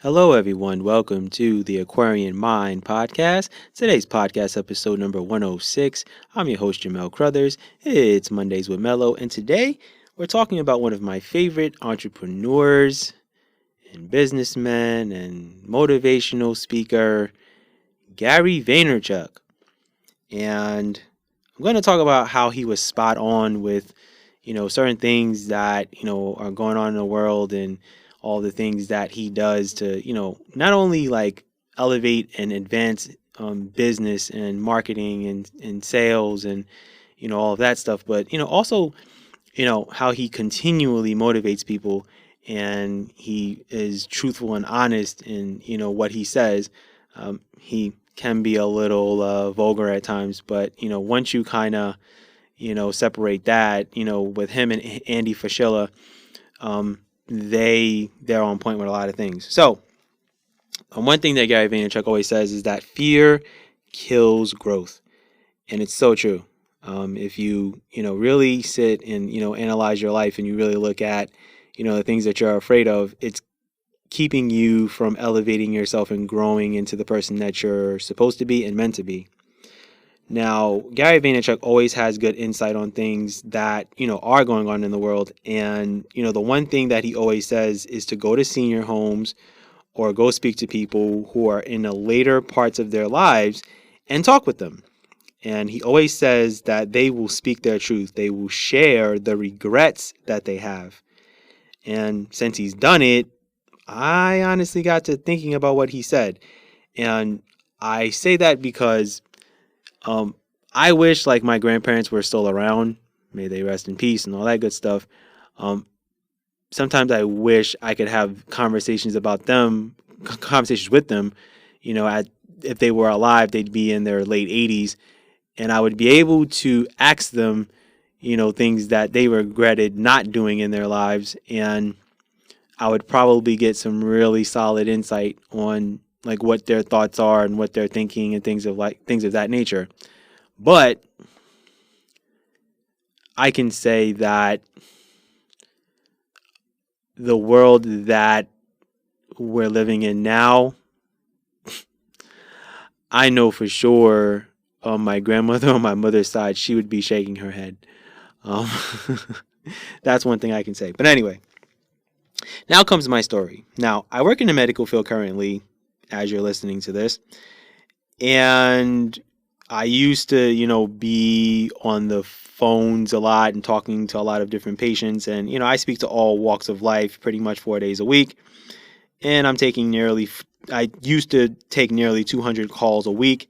Hello, everyone. Welcome to the Aquarian Mind podcast. Today's podcast episode number 106. I'm your host, Jamel Crothers. It's Mondays with Mello, and today we're talking about one of my favorite entrepreneurs and businessmen and motivational speaker, Gary Vaynerchuk. And I'm going to talk about how he was spot on with, certain things that, are going on in the world and all the things that he does to, not only like elevate and advance business and marketing and sales and, all of that stuff, but, also, how he continually motivates people and he is truthful and honest in, what he says. He can be a little vulgar at times, but, once you kind of, separate that, with him and Andy Fashilla, they're on point with a lot of things. So one thing that Gary Vaynerchuk always says is that fear kills growth, and it's so true. If you really sit and analyze your life and you really look at the things that you're afraid of, it's keeping you from elevating yourself and growing into the person that you're supposed to be and meant to be. Now, Gary Vaynerchuk always has good insight on things that, are going on in the world. And, the one thing that he always says is to go to senior homes or go speak to people who are in the later parts of their lives and talk with them. And he always says that they will speak their truth. They will share the regrets that they have. And since he's done it, I honestly got to thinking about what he said. And I say that because I wish like my grandparents were still around. May they rest in peace and all that good stuff. Sometimes I wish I could have conversations with them. If they were alive, they'd be in their late 80s, and I would be able to ask them, things that they regretted not doing in their lives, and I would probably get some really solid insight on like what their thoughts are and what they're thinking and things of that nature. But I can say that the world that we're living in now, I know for sure on my grandmother on my mother's side, she would be shaking her head. That's one thing I can say. But anyway, now comes my story. Now, I work in the medical field currently, as you're listening to this. And I used to, be on the phones a lot and talking to a lot of different patients. And, I speak to all walks of life pretty much 4 days a week. And I used to take nearly 200 calls a week.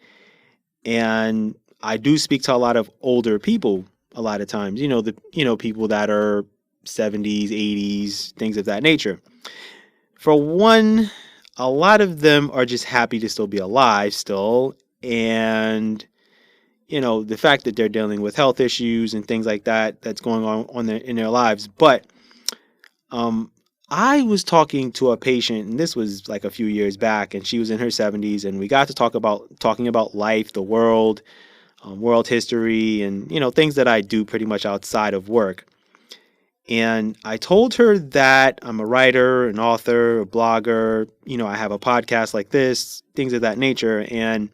And I do speak to a lot of older people a lot of times, people that are 70s, 80s, things of that nature. For one, a lot of them are just happy to still be alive still. And, the fact that they're dealing with health issues and things like that, that's going on in their lives. But I was talking to a patient, and this was like a few years back, and she was in her 70s, and we got to talking about life, the world, world history, and, things that I do pretty much outside of work. And I told her that I'm a writer, an author, a blogger, I have a podcast like this, things of that nature. And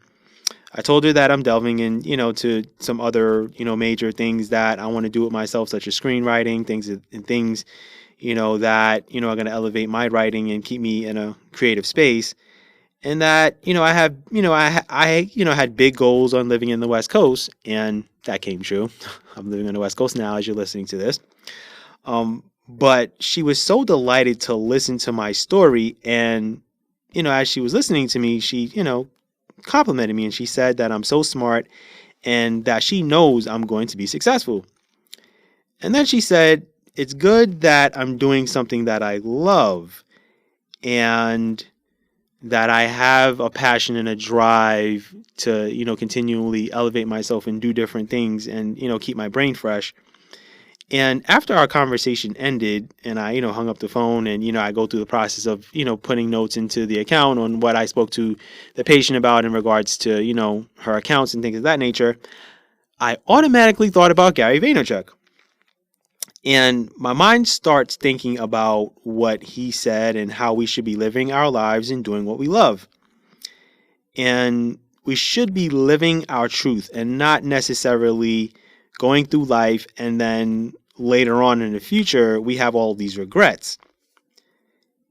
I told her that I'm delving in, to some other, major things that I want to do with myself, such as screenwriting, things that, are going to elevate my writing and keep me in a creative space. And that, I have, I had big goals on living in the West Coast, and that came true. I'm living on the West Coast now as you're listening to this. But she was so delighted to listen to my story. And, as she was listening to me, she, complimented me, and she said that I'm so smart and that she knows I'm going to be successful. And then she said, it's good that I'm doing something that I love and that I have a passion and a drive to, continually elevate myself and do different things and, keep my brain fresh. And after our conversation ended and I, hung up the phone and, I go through the process of, putting notes into the account on what I spoke to the patient about in regards to, her accounts and things of that nature, I automatically thought about Gary Vaynerchuk. And my mind starts thinking about what he said and how we should be living our lives and doing what we love. And we should be living our truth and not necessarily going through life and then later on in the future, we have all these regrets.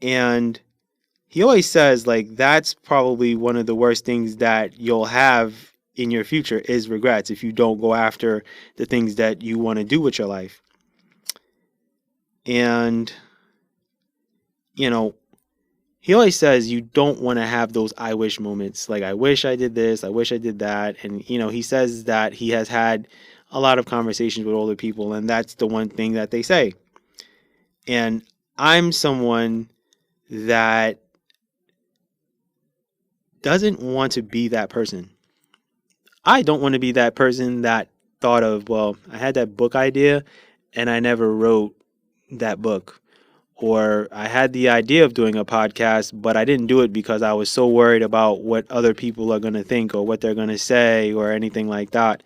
And he always says, like, that's probably one of the worst things that you'll have in your future is regrets if you don't go after the things that you want to do with your life. And, you know, he always says you don't want to have those I wish moments. Like, I wish I did this, I wish I did that. And, he says that he has had a lot of conversations with older people, and that's the one thing that they say. And I'm someone that doesn't want to be that person. I don't want to be that person that thought of, well, I had that book idea and I never wrote that book. Or I had the idea of doing a podcast, but I didn't do it because I was so worried about what other people are going to think or what they're going to say or anything like that.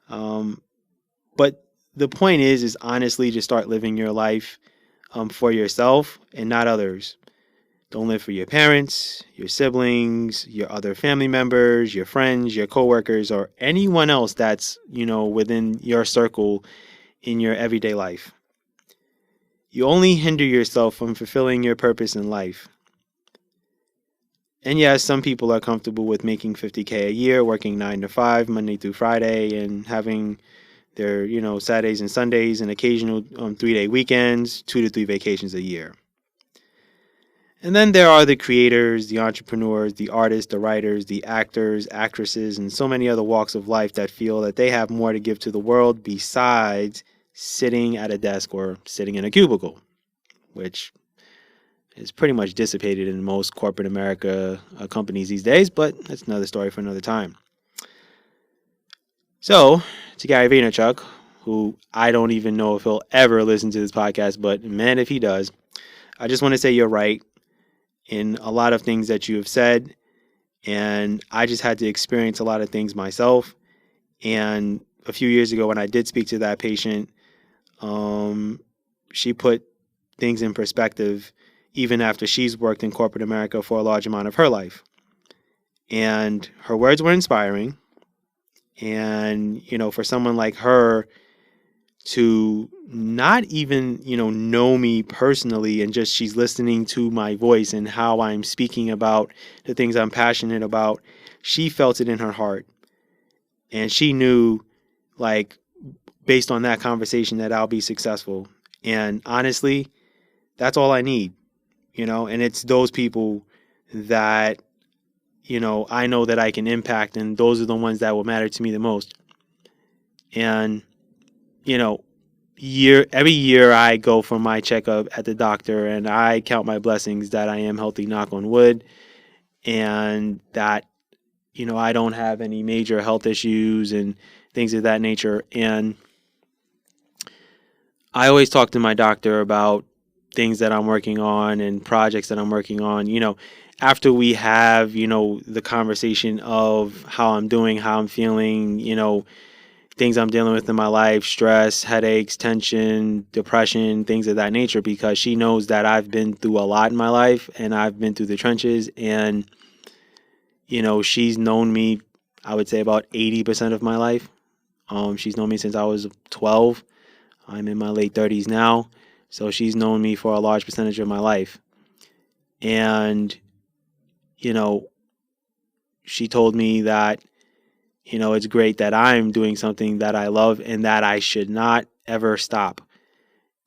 But the point is honestly to start living your life for yourself and not others. Don't live for your parents, your siblings, your other family members, your friends, your coworkers, or anyone else that's, within your circle in your everyday life. You only hinder yourself from fulfilling your purpose in life. And yes, some people are comfortable with making $50K a year, working 9 to 5, Monday through Friday, and having their, Saturdays and Sundays and occasional 3-day weekends, 2 to 3 vacations a year. And then there are the creators, the entrepreneurs, the artists, the writers, the actors, actresses, and so many other walks of life that feel that they have more to give to the world besides sitting at a desk or sitting in a cubicle, which is pretty much dissipated in most corporate America companies these days, but that's another story for another time. So, to Gary Vaynerchuk, who I don't even know if he'll ever listen to this podcast, but man, if he does, I just want to say you're right in a lot of things that you have said, and I just had to experience a lot of things myself. And a few years ago when I did speak to that patient, she put things in perspective even after she's worked in corporate America for a large amount of her life. And her words were inspiring. And, for someone like her to not even, know me personally and just she's listening to my voice and how I'm speaking about the things I'm passionate about, she felt it in her heart. And she knew, like, based on that conversation that I'll be successful. And honestly, that's all I need, and it's those people that, I know that I can impact, and those are the ones that will matter to me the most. And, every year I go for my checkup at the doctor and I count my blessings that I am healthy, knock on wood, and that, I don't have any major health issues and things of that nature. And I always talk to my doctor about things that I'm working on and projects that I'm working on, after we have, the conversation of how I'm doing, how I'm feeling, things I'm dealing with in my life, stress, headaches, tension, depression, things of that nature, because she knows that I've been through a lot in my life and I've been through the trenches. And, she's known me, I would say about 80% of my life. She's known me since I was 12. I'm in my late 30s now. So she's known me for a large percentage of my life. And, she told me that, it's great that I'm doing something that I love and that I should not ever stop.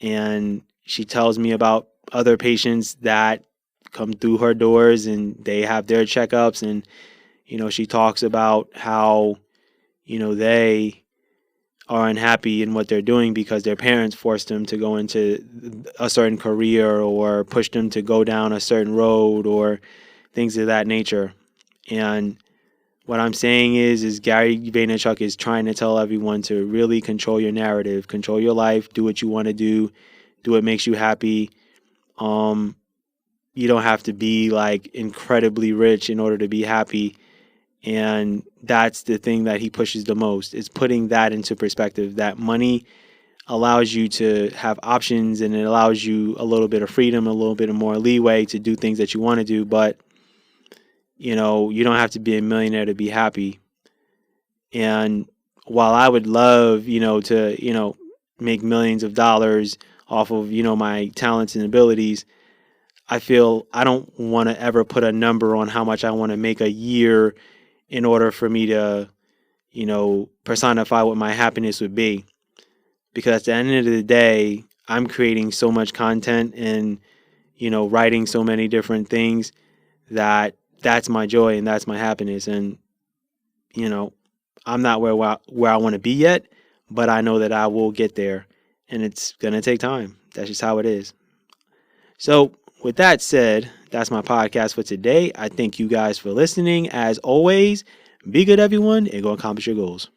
And she tells me about other patients that come through her doors and they have their checkups. And, she talks about how, they are unhappy in what they're doing because their parents forced them to go into a certain career or pushed them to go down a certain road or things of that nature. And what I'm saying is Gary Vaynerchuk is trying to tell everyone to really control your narrative, control your life, do what you want to do what makes you happy. You don't have to be like incredibly rich in order to be happy. And that's the thing that he pushes the most, is putting that into perspective, that money allows you to have options, and it allows you a little bit of freedom, a little bit of more leeway to do things that you want to do. But, you don't have to be a millionaire to be happy. And while I would love, to, make millions of dollars off of, my talents and abilities, I feel I don't want to ever put a number on how much I want to make a year in order for me to, personify what my happiness would be. Because at the end of the day, I'm creating so much content and, writing so many different things that that's my joy and that's my happiness. And, you know, I'm not where I want to be yet, but I know that I will get there, and it's going to take time. That's just how it is. So, with that said, that's my podcast for today. I thank you guys for listening. As always, be good, everyone, and go accomplish your goals.